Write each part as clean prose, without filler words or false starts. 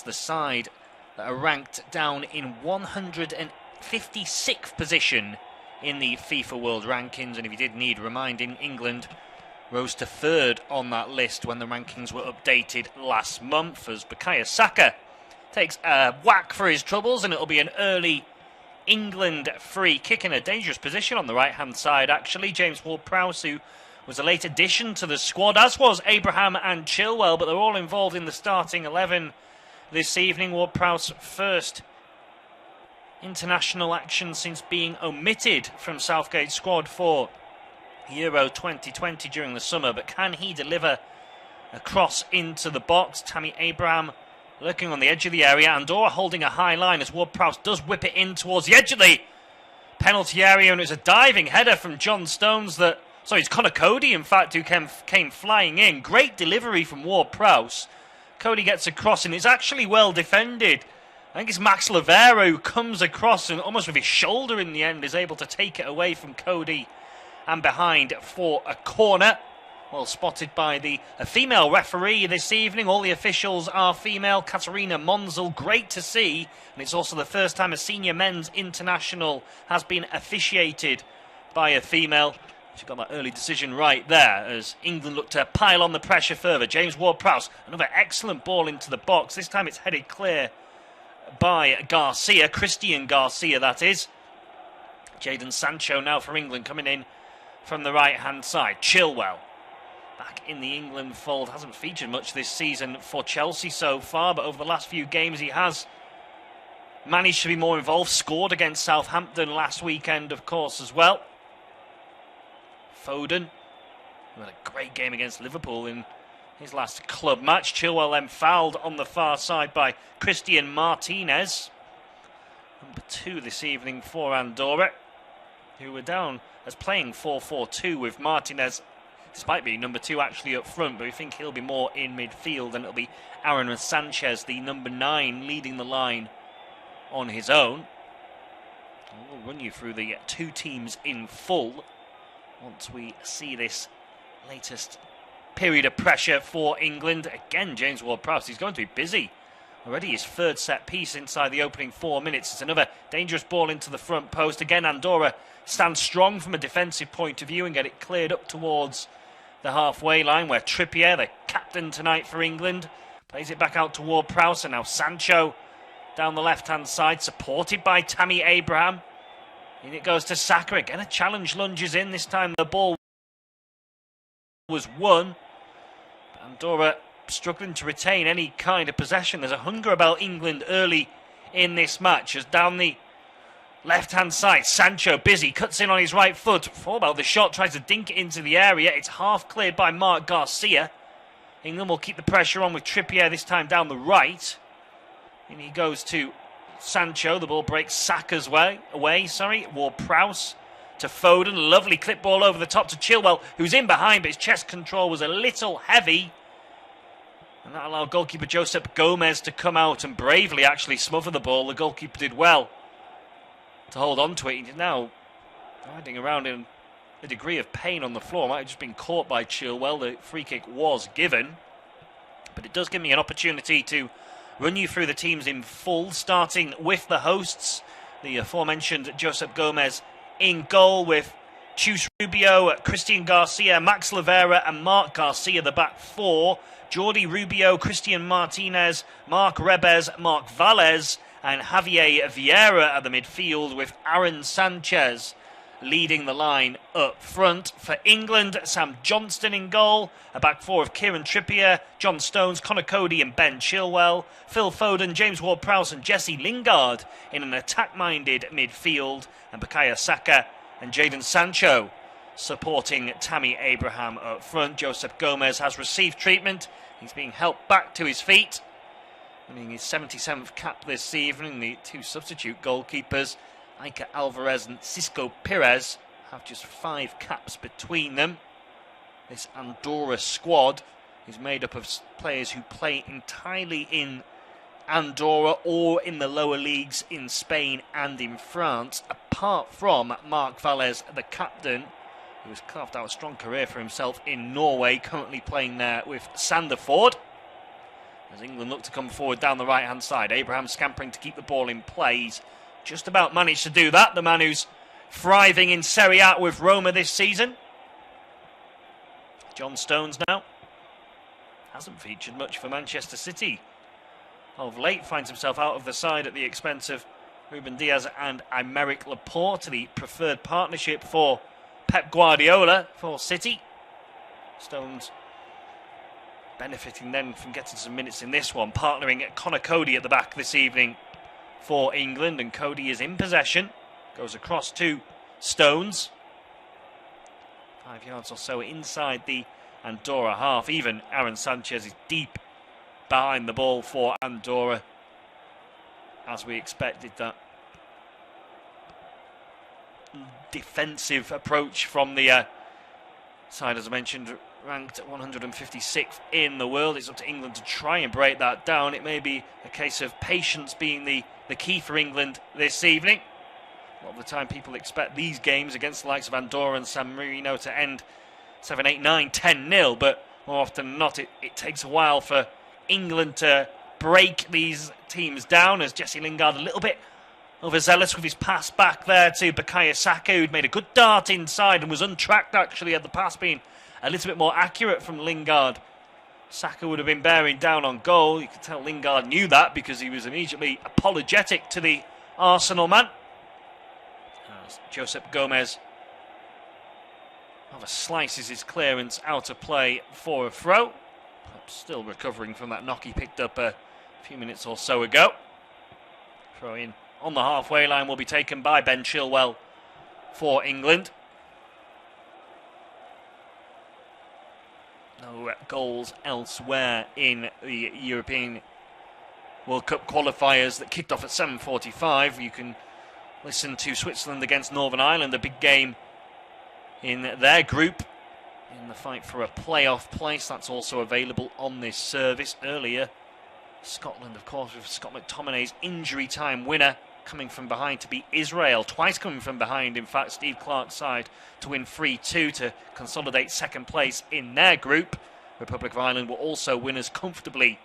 the side that are ranked down in 156th position in the FIFA World Rankings. And if you did need reminding, England rose to third on that list when the rankings were updated last month, as Bukayo Saka takes a whack for his troubles, and it'll be an early England free kick in a dangerous position on the right-hand side, actually. James Ward-Prowse, who was a late addition to the squad, as was Abraham and Chilwell, but they're all involved in the starting 11 this evening. Ward-Prowse first international action since being omitted from Southgate's squad for Euro 2020 during the summer, but can he deliver a cross into the box? Tammy Abraham lurking on the edge of the area. Andorra holding a high line as Ward-Prowse does whip it in towards the edge of the penalty area, and it's a diving header from John Stones that... Sorry, it's Connor Cody, in fact, who came flying in. Great delivery from Ward-Prowse. Cody gets across, and it's actually well defended. I think it's Max Lavera who comes across and almost with his shoulder in the end is able to take it away from Cody and behind for a corner. Well spotted by a female referee this evening. All the officials are female. Katarina Monzel, great to see. And it's also the first time a senior men's international has been officiated by a female. She got that early decision right there as England look to pile on the pressure further. James Ward-Prowse, another excellent ball into the box. This time it's headed clear by Garcia, Christian Garcia that is. Jadon Sancho now for England coming in from the right-hand side. Chilwell back in the England fold. Hasn't featured much this season for Chelsea so far, but over the last few games he has managed to be more involved. Scored against Southampton last weekend, of course, as well. Foden, who had a great game against Liverpool in his last club match. Chilwell then fouled on the far side by Christian Martinez. Number 2 this evening for Andorra, who were down as playing 4-4-2 with Martinez, despite being number 2 actually up front, but we think he'll be more in midfield, and it'll be Aaron Sanchez, the number 9, leading the line on his own. And we'll run you through the 2 teams in full once we see this latest period of pressure for England. Again, James Ward-Prowse, he's going to be busy. Already his 3rd set piece inside the opening 4 minutes. It's another dangerous ball into the front post. Again, Andorra stands strong from a defensive point of view and get it cleared up towards the halfway line, where Trippier, the captain tonight for England, plays it back out to Ward-Prowse, and now Sancho down the left-hand side, supported by Tammy Abraham. And it goes to Saka. Again, a challenge lunges in. This time the ball was won. Andorra struggling to retain any kind of possession. There's a hunger about England early in this match, as down the left-hand side, Sancho busy, cuts in on his right foot. Before about the shot, tries to dink it into the area. It's half cleared by Mark Garcia. England will keep the pressure on with Trippier this time down the right. And he goes to Sancho. The ball breaks Saka's away. Ward-Prowse to Foden. Lovely clip ball over the top to Chilwell, who's in behind, but his chest control was a little heavy. And that allowed goalkeeper Josep Gomez to come out and bravely actually smother the ball. The goalkeeper did well to hold on to it. He's now riding around in a degree of pain on the floor. Might have just been caught by Chilwell. The free kick was given. But it does give me an opportunity to run you through the teams in full, starting with the hosts. The aforementioned Josep Gomez in goal, with Chus Rubio, Christian Garcia, Max Lavera and Mark Garcia, the back 4. Jordi Rubio, Christian Martinez, Mark Rebez, Mark Valles and Javier Vieira at the midfield, with Aaron Sanchez leading the line up front. For England, Sam Johnston in goal, a back 4 of Kieran Trippier, John Stones, Connor Cody and Ben Chilwell, Phil Foden, James Ward-Prowse and Jesse Lingard in an attack-minded midfield, and Bukayo Saka and Jadon Sancho supporting Tammy Abraham up front. Josep Gomez has received treatment. He's being helped back to his feet, winning his 77th cap this evening. The 2 substitute goalkeepers, Iker Alvarez and Cisco Perez, have just 5 caps between them. This Andorra squad is made up of players who play entirely in Andorra or in the lower leagues in Spain and in France, apart from Mark Valles, the captain, who has carved out a strong career for himself in Norway, currently playing there with Sandefjord. as England look to come forward down the right-hand side. Abraham scampering to keep the ball in play. He's just about managed to do that. The man who's thriving in Serie A with Roma this season. John Stones now hasn't featured much for Manchester City of late. Finds himself out of the side at the expense of Ruben Diaz and Aymeric Laporte, the preferred partnership for Pep Guardiola for City. Stones benefiting then from getting some minutes in this one, partnering at Connor Cody at the back this evening for England, and Cody is in possession, goes across to Stones, 5 yards or so inside the Andorra half. Even Aaron Sanchez is deep behind the ball for Andorra, as we expected. That defensive approach from the side, as I mentioned, ranked at 156th in the world. It's up to England to try and break that down. It may be a case of patience being the key for England this evening. A lot of the time people expect these games against the likes of Andorra and San Marino to end 7, 8, 9, 10-0, but more often than not it takes a while for England to break these teams down, as Jesse Lingard a little bit overzealous with his pass back there to Bukayo Saka, who'd made a good dart inside and was untracked actually, had the pass been a little bit more accurate from Lingard. Saka would have been bearing down on goal. You could tell Lingard knew that because he was immediately apologetic to the Arsenal man. As Josep Gomez rather slices his clearance out of play for a throw. Still recovering from that knock he picked up a few minutes or so ago. Throw in on the halfway line will be taken by Ben Chilwell for England. No goals elsewhere in the European World Cup qualifiers that kicked off at 7:45. You can listen to Switzerland against Northern Ireland, a big game in their group in the fight for a playoff place. That's also available on this service. Earlier, Scotland, of course, with Scott McTominay's injury time winner coming from behind to beat Israel. Twice coming from behind, in fact, Steve Clarke's side to win 3-2 to consolidate second place in their group. Republic of Ireland were also winners comfortably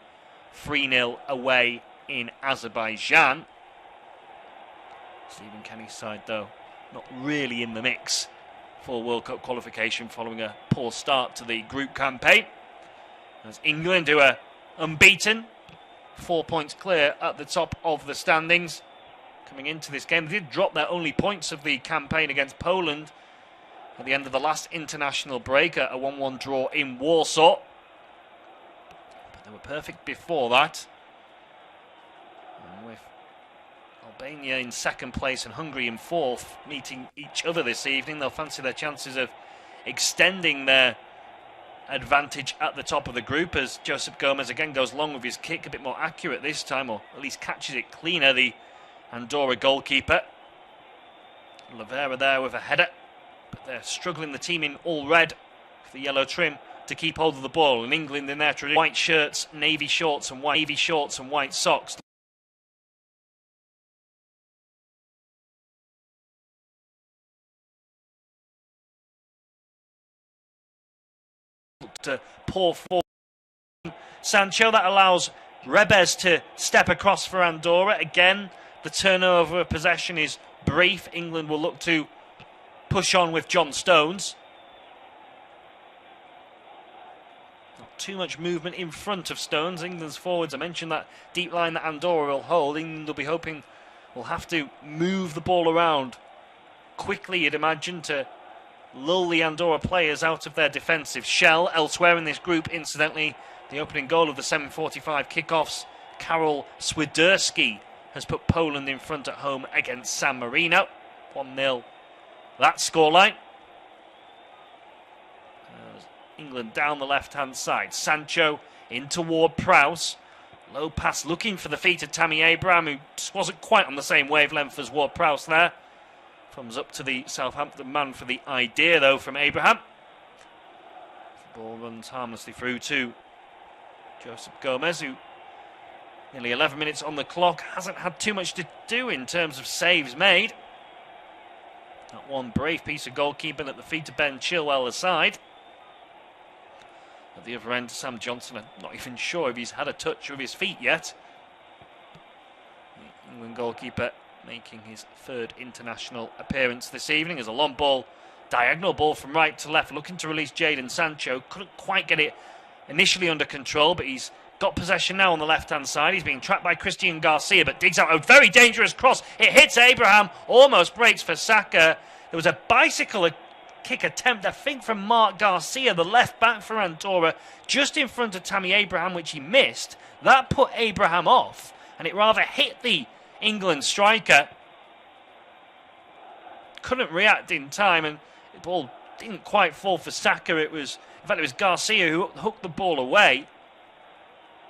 3-0 away in Azerbaijan. Stephen Kenny's side, though, not really in the mix for World Cup qualification following a poor start to the group campaign. As England, who are unbeaten, 4 points clear at the top of the standings. Coming into this game, they did drop their only points of the campaign against Poland at the end of the last international break, a 1-1 draw in Warsaw. But they were perfect before that. And with Albania in second place and Hungary in fourth meeting each other this evening, they'll fancy their chances of extending their advantage at the top of the group, as Josep Gomez again goes long with his kick, a bit more accurate this time, or at least catches it cleaner, the Andorra goalkeeper. Lavera there with a header, but they're struggling, the team in all red with the yellow trim, to keep hold of the ball. And England in their tradition, white shirts, navy shorts and white socks, to pour forward Sancho. That allows Rebes to step across for Andorra. Again, the turnover of possession is brief. England will look to push on with John Stones. Not too much movement in front of Stones. England's forwards, I mentioned that deep line that Andorra will hold. England will be hoping, will have to move the ball around quickly, you'd imagine, to lull the Andorra players out of their defensive shell. Elsewhere in this group, incidentally, the opening goal of the 7:45 kickoffs, Karol Swiderski, has put Poland in front at home against San Marino. 1-0 that scoreline. England down the left-hand side. Sancho in toward Prowse. Low pass looking for the feet of Tammy Abraham, who just wasn't quite on the same wavelength as Ward-Prowse there. Thumbs up to the Southampton man for the idea, though, from Abraham. The ball runs harmlessly through to Josep Gomez, who, nearly 11 minutes on the clock, hasn't had too much to do in terms of saves made. That one brave piece of goalkeeping at the feet of Ben Chilwell aside. At the other end, Sam Johnson, I'm not even sure if he's had a touch with his feet yet. The England goalkeeper making his third international appearance this evening as a long ball, diagonal ball from right to left, looking to release Jadon Sancho. Couldn't quite get it initially under control, but he's got possession now on the left-hand side. He's being trapped by Christian Garcia, but digs out a very dangerous cross. It hits Abraham, almost breaks for Saka. There was a bicycle kick attempt, I think, from Mark Garcia, the left back for Andorra, just in front of Tammy Abraham, which he missed. That put Abraham off, and it rather hit the England striker. Couldn't react in time, and the ball didn't quite fall for Saka. In fact, it was Garcia who hooked the ball away.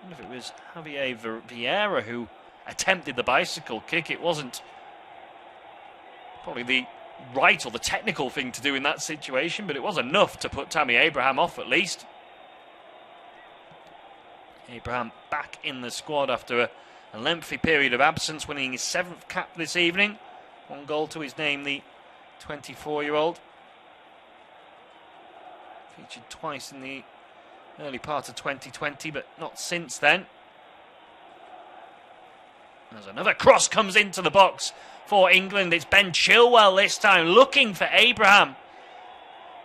I wonder if it was Javier Vieira who attempted the bicycle kick. It wasn't probably the right or the technical thing to do in that situation, but it was enough to put Tammy Abraham off at least. Abraham back in the squad after a lengthy period of absence, winning his 7th cap this evening. 1 goal to his name, the 24-year-old. Featured twice in the early part of 2020, but not since then. As another cross comes into the box for England. It's Ben Chilwell this time, looking for Abraham.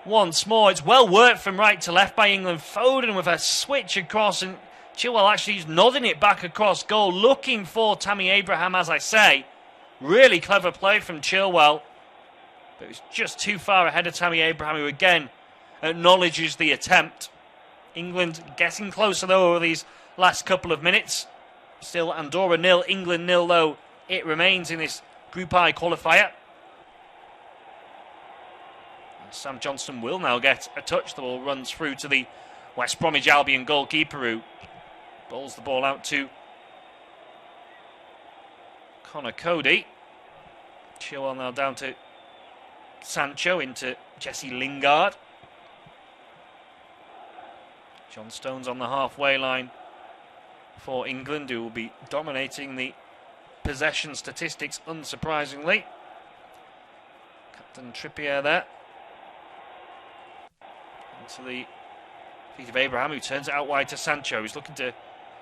Once more, it's well worked from right to left by England. Foden with a switch across, and Chilwell actually is nodding it back across goal, looking for Tammy Abraham, as I say. Really clever play from Chilwell, but it was just too far ahead of Tammy Abraham, who again acknowledges the attempt. England getting closer though over these last couple of minutes. Still Andorra 0, England 0 though it remains in this Group I qualifier. Sam Johnson will now get a touch. The ball runs through to the West Bromwich Albion goalkeeper, who bowls the ball out to Connor Cody. Chilwell now down to Sancho, into Jesse Lingard. John Stones on the halfway line for England, who will be dominating the possession statistics, unsurprisingly. Captain Trippier there. Into the feet of Abraham, who turns it out wide to Sancho. He's looking to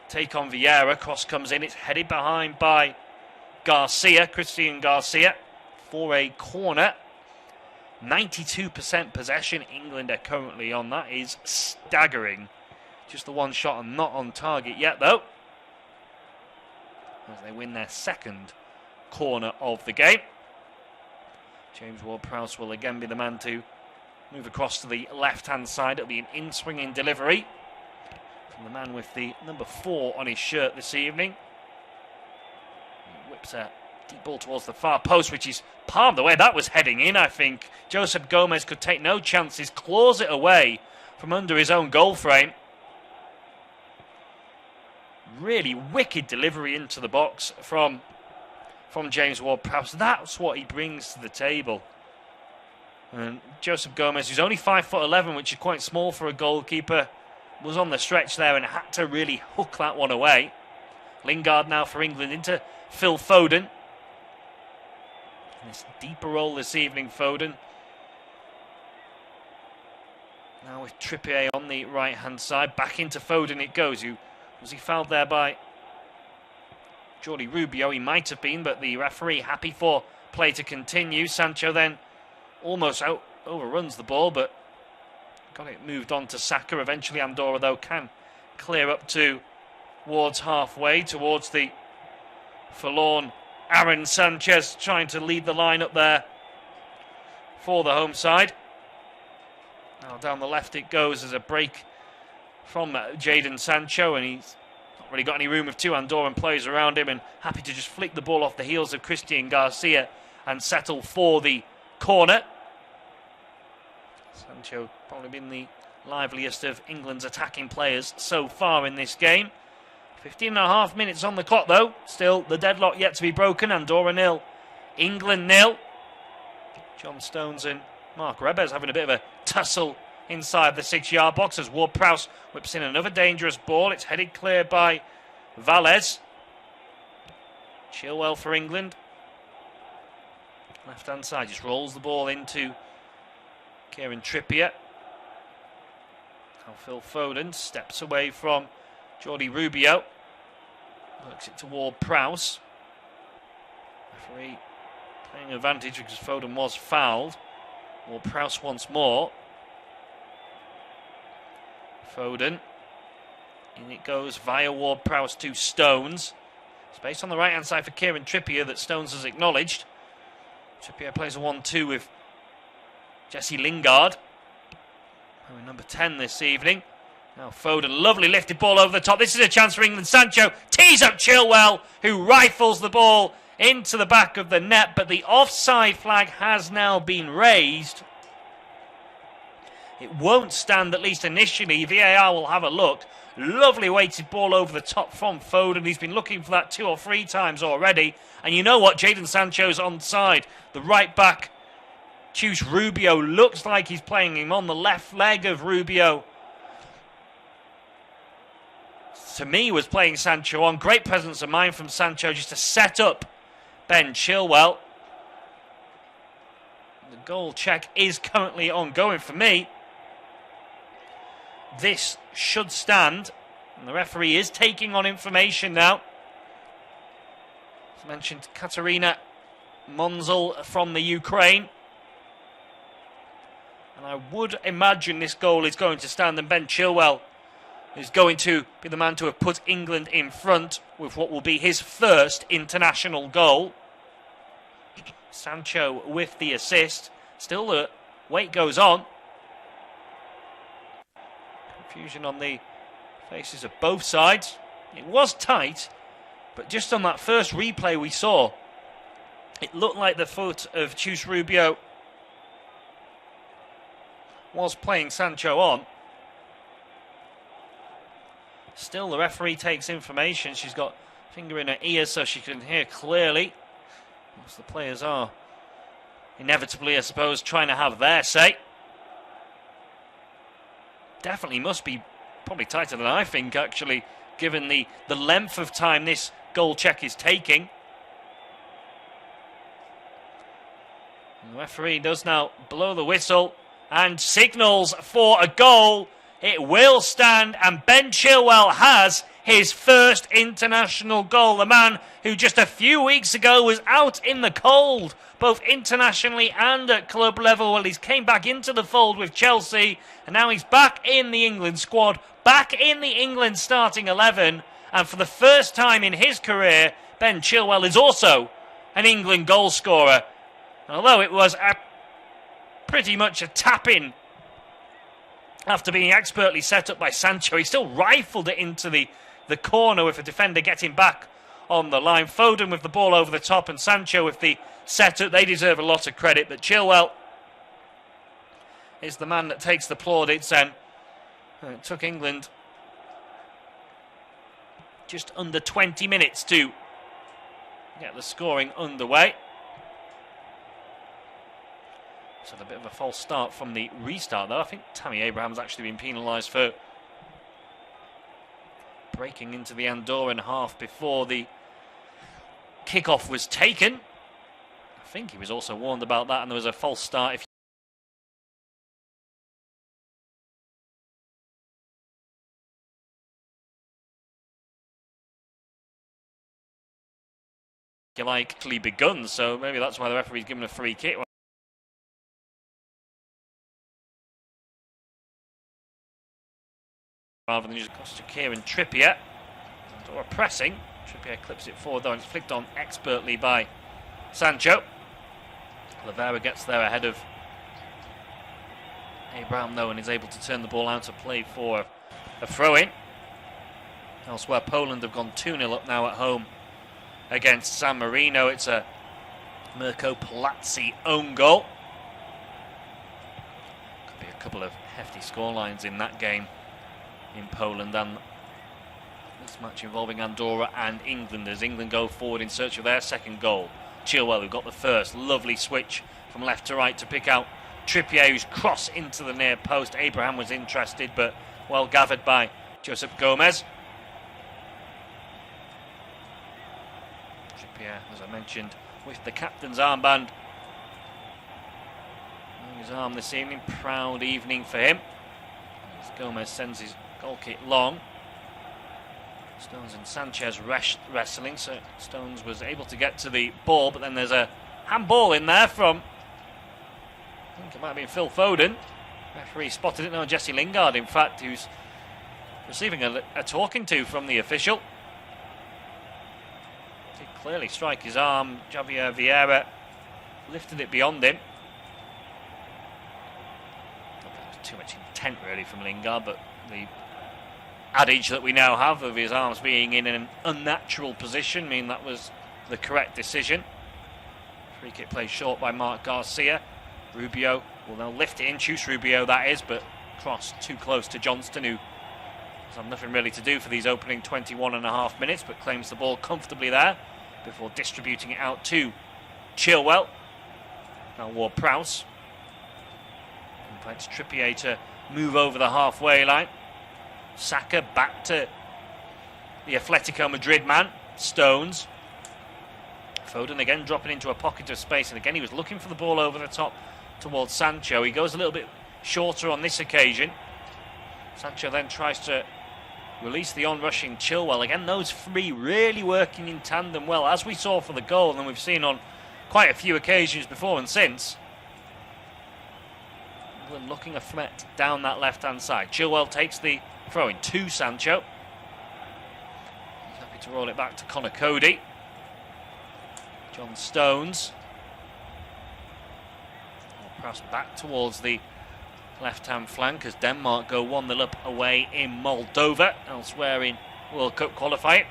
take on Vieira. Cross comes in. It's headed behind by Garcia, Christian Garcia, for a corner. 92% possession England are currently on. That is staggering. Just the one shot and not on target yet, though, as they win their 2nd corner of the game. James Ward-Prowse will again be the man to move across to the left-hand side. It'll be an in-swinging delivery from the man with the number 4 on his shirt this evening. He whips a deep ball towards the far post, which is palmed away. That was heading in, I think. Joseph Gomez could take no chances, claws it away from under his own goal frame. Really wicked delivery into the box from James Ward-Prowse. That's what he brings to the table. And Joseph Gomez, who's only 5'11", which is quite small for a goalkeeper, was on the stretch there and had to really hook that one away. Lingard now for England into Phil Foden. This deeper role this evening, Foden. Now with Trippier on the right-hand side, back into Foden it goes. Was he fouled there by Jordi Rubio? He might have been, but the referee happy for play to continue. Sancho then almost overruns the ball, but got it moved on to Saka. Eventually Andorra, though, can clear up towards halfway, towards the forlorn Aaron Sanchez, trying to lead the line up there for the home side. Now down the left it goes as a break from Jadon Sancho, and he's not really got any room with 2 Andorran players around him, and happy to just flick the ball off the heels of Christian Garcia and settle for the corner. Sancho probably been the liveliest of England's attacking players so far in this game. 15.5 minutes on the clock though. Still the deadlock yet to be broken. Andorra 0, England 0. John Stones and Mark Rebez having a bit of a tussle inside the 6-yard box as Ward-Prowse whips in another dangerous ball. It's headed clear by Valles. Chilwell for England. Left-hand side just rolls the ball into Kieran Trippier. Now Phil Foden steps away from Jordi Rubio. Works it toward Prowse. Referee playing advantage because Foden was fouled. Or Prowse once more. Foden. In it goes via Ward-Prowse to Stones. Space on the right-hand side for Kieran Trippier that Stones has acknowledged. Trippier plays a 1-2 with Jesse Lingard. Number 10 this evening. Now Foden, lovely lifted ball over the top. This is a chance for England. Sancho tees up Chilwell, who rifles the ball into the back of the net, but the offside flag has now been raised. It won't stand, at least initially. VAR will have a look. Lovely weighted ball over the top from Foden. He's been looking for that 2 or 3 times already. And you know what? Jadon Sancho's onside. The right back, Chus Rubio, looks like he's playing him on the left leg of Rubio. To me, was playing Sancho on. Great presence of mind from Sancho just to set up Ben Chilwell. The goal check is currently ongoing for me. This should stand. And the referee is taking on information now. As mentioned, Katarina Monzel from the Ukraine. And I would imagine this goal is going to stand, and Ben Chilwell is going to be the man to have put England in front with what will be his first international goal. Sancho with the assist. Still the wait goes on. Confusion on the faces of both sides. It was tight, but just on that first replay we saw, it looked like the foot of Chus Rubio was playing Sancho on. Still, the referee takes information. She's got a finger in her ear so she can hear clearly. As the players are inevitably, I suppose, trying to have their say. Definitely must be probably tighter than I think, actually, given the length of time this goal check is taking. And the referee does now blow the whistle and signals for a goal. It will stand, and Ben Chilwell has his first international goal. The man who just a few weeks ago was out in the cold, both internationally and at club level. Well, he's came back into the fold with Chelsea, and now he's back in the England squad, back in the England starting 11. And for the first time in his career, Ben Chilwell is also an England goal scorer. And although it was pretty much a tap-in after being expertly set up by Sancho, he still rifled it into the corner with a defender getting back on the line. Foden with the ball over the top and Sancho with the setup. They deserve a lot of credit, but Chilwell is the man that takes the plaudits, and it took England just under 20 minutes to get the scoring underway. So a bit of a false start from the restart, though. I think Tammy Abraham's actually been penalised for breaking into the Andorran half before the kickoff was taken. I think he was also warned about that, and there was a false start. If you like, actually begun, so maybe that's why the referee's given a free kick. Rather than just cost to Kieran Trippier. Andorra pressing. Trippier clips it forward though, and it's flicked on expertly by Sancho. Lavera gets there ahead of Abraham though, and is able to turn the ball out of play for a throw-in. Elsewhere, Poland have gone 2-0 up now at home against San Marino. It's a Mirko Palazzi own goal. Could be a couple of hefty scorelines in that game in Poland, and this match involving Andorra and England as England go forward in search of their second goal. Chilwell, who got the first, lovely switch from left to right to pick out Trippier, who's cross into the near post. Abraham was interested, but well gathered by Josep Gomez. Trippier, as I mentioned, with the captain's armband on his arm this evening. Proud evening for him. As Gomez sends his goal kick long. Stones and Sanchez wrestling, so Stones was able to get to the ball, but then there's a handball in there from, I think it might have been Phil Foden. Referee spotted it. No, Jesse Lingard, in fact, who's receiving a talking to from the official. Did clearly strike his arm. Javier Vieira lifted it beyond him. Not that there was too much intent really from Lingard, but the adage that we now have of his arms being in an unnatural position mean that was the correct decision. Free kick played short by Marc Garcia. Rubio will now lift it in, Chus Rubio that is, but cross too close to Johnston, who has had nothing really to do for these opening 21.5 minutes, but claims the ball comfortably there before distributing it out to Chilwell. Now Ward-Prowse invites Trippier to move over the halfway line. Saka back to the Atletico Madrid man, Stones. Foden again dropping into a pocket of space, and again he was looking for the ball over the top towards Sancho. He goes a little bit shorter on this occasion. Sancho then tries to release the on-rushing Chilwell. Again, those three really working in tandem well, as we saw for the goal, and we've seen on quite a few occasions before and since. England looking a threat down that left-hand side. Chilwell takes the throw-in to Sancho. He's happy to roll it back to Connor Cody. John Stones. Perhaps back towards the left-hand flank as Denmark go 1-0 up away in Moldova, elsewhere in World Cup qualifying.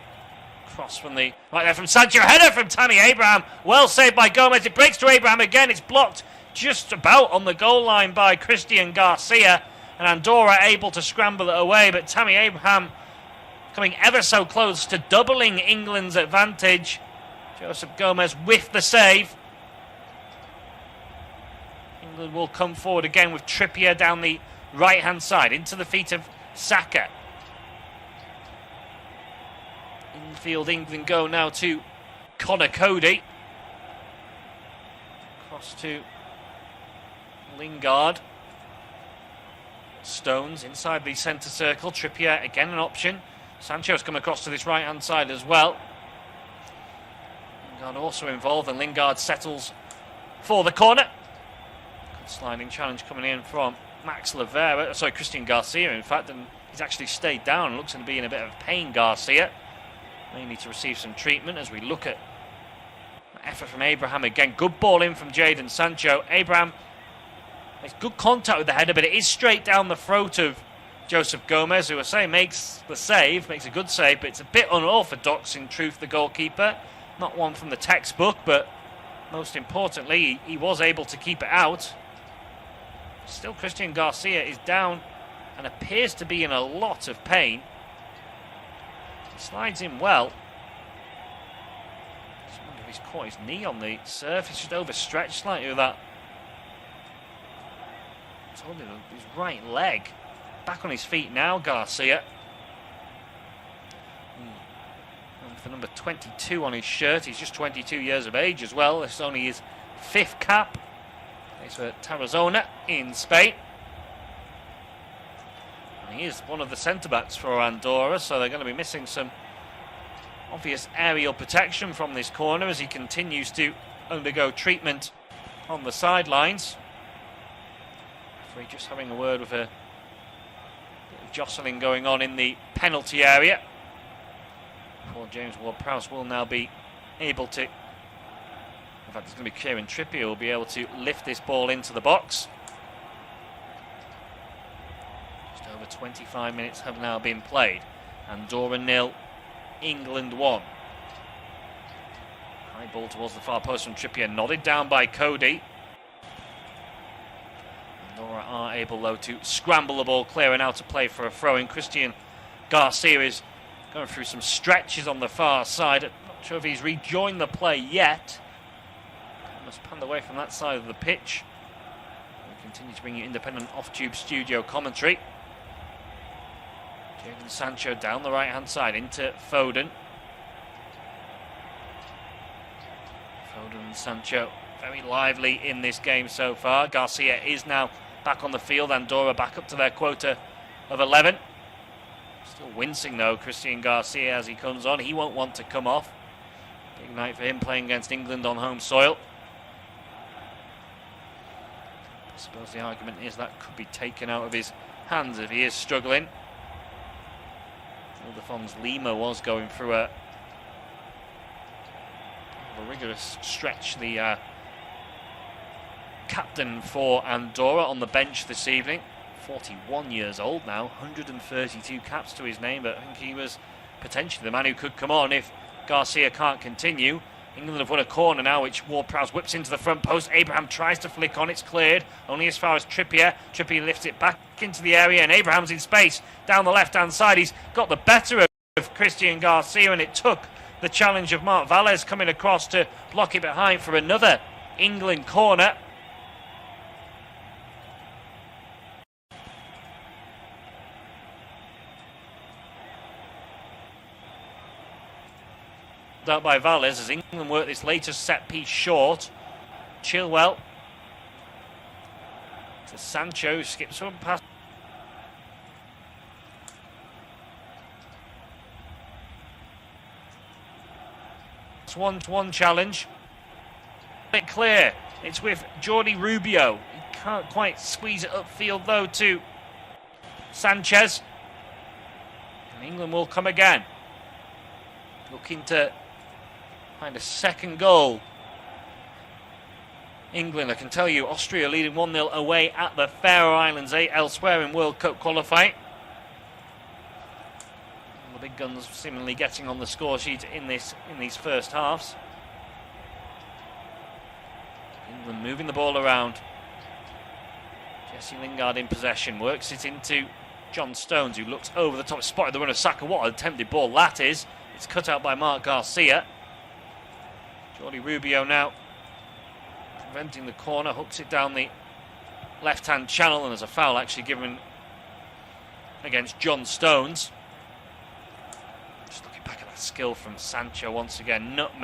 Cross from the right there from Sancho, header from Tammy Abraham, well saved by Gomez. It breaks to Abraham again, it's blocked just about on the goal line by Christian Garcia, and Andorra able to scramble it away, but Tammy Abraham coming ever so close to doubling England's advantage. Joseph Gomez with the save. England will come forward again with Trippier down the right-hand side into the feet of Saka. Infield England go now to Connor Cody. Cross to Lingard. Stones inside the centre circle. Trippier again an option. Sancho's come across to this right-hand side as well. Lingard also involved, and Lingard settles for the corner. Good sliding challenge coming in from Christian Garcia, in fact, and he's actually stayed down and looks to be in a bit of pain, Garcia. May need to receive some treatment as we look at effort from Abraham again. Good ball in from Jadon Sancho. Abraham makes good contact with the header, but it is straight down the throat of Joseph Gomez, who I say makes the save, makes a good save, but it's a bit unorthodox in truth, the goalkeeper. Not one from the textbook, but most importantly, he was able to keep it out. Still, Christian Garcia is down and appears to be in a lot of pain. He slides in well. I just wonder if he's caught his knee on the surface, just overstretched slightly with that. It's only his right leg. Back on his feet now, Garcia. And for number 22 on his shirt, he's just 22 years of age as well. This is only his 5th cap. Plays for Tarazona in Spain. And he is one of the centre-backs for Andorra, so they're going to be missing some obvious aerial protection from this corner as he continues to undergo treatment on the sidelines. Referee just having a word with a bit of jostling going on in the penalty area. Before James Ward-Prowse will now be able to, in fact it's going to be Kieran Trippier who will be able to lift this ball into the box. Just over 25 minutes have now been played. Andorra 0, England 1. High ball towards the far post from Trippier, nodded down by Cody. Andorra are able though to scramble the ball clear and out to play for a throw-in. Christian Garcia is going through some stretches on the far side. Not sure if he's rejoined the play yet. Must pan away from that side of the pitch. We'll continue to bring you independent off-tube studio commentary. Jadon Sancho down the right-hand side into Foden. Foden and Sancho very lively in this game so far. Garcia is now back on the field. Andorra back up to their quota of 11. Still wincing though, Christian Garcia, as he comes on. He won't want to come off. Big night for him playing against England on home soil. I suppose the argument is that could be taken out of his hands if he is struggling. Ildefonso Lima was going through a rigorous stretch. The captain for Andorra on the bench this evening. 41 years old now, 132 caps to his name, but I think he was potentially the man who could come on if Garcia can't continue. England have won a corner now, which Ward-Prowse whips into the front post. Abraham tries to flick on, it's cleared, only as far as Trippier. Trippier lifts it back into the area, and Abraham's in space down the left-hand side. He's got the better of Christian Garcia, and it took the challenge of Marc Valles coming across to block it behind for another England corner. Out by Valles as England work this latest set piece short. Chilwell to Sancho, skips one past. It's 1-1 challenge. Bit clear. It's with Jordi Rubio. He can't quite squeeze it upfield though to Sanchez. And England will come again. Looking to find a second goal. England, I can tell you, Austria leading 1-0 away at the Faroe Islands, elsewhere in World Cup qualifying. The big guns seemingly getting on the score sheet in these first halves. England moving the ball around. Jesse Lingard in possession, works it into John Stones, who looks over the top, spotted the run of Saka. What an attempted ball that is. It's cut out by Marc Garcia. Jordi Rubio now preventing the corner, hooks it down the left-hand channel, and there's a foul actually given against John Stones. Just looking back at that skill from Sancho once again. Nutmeg.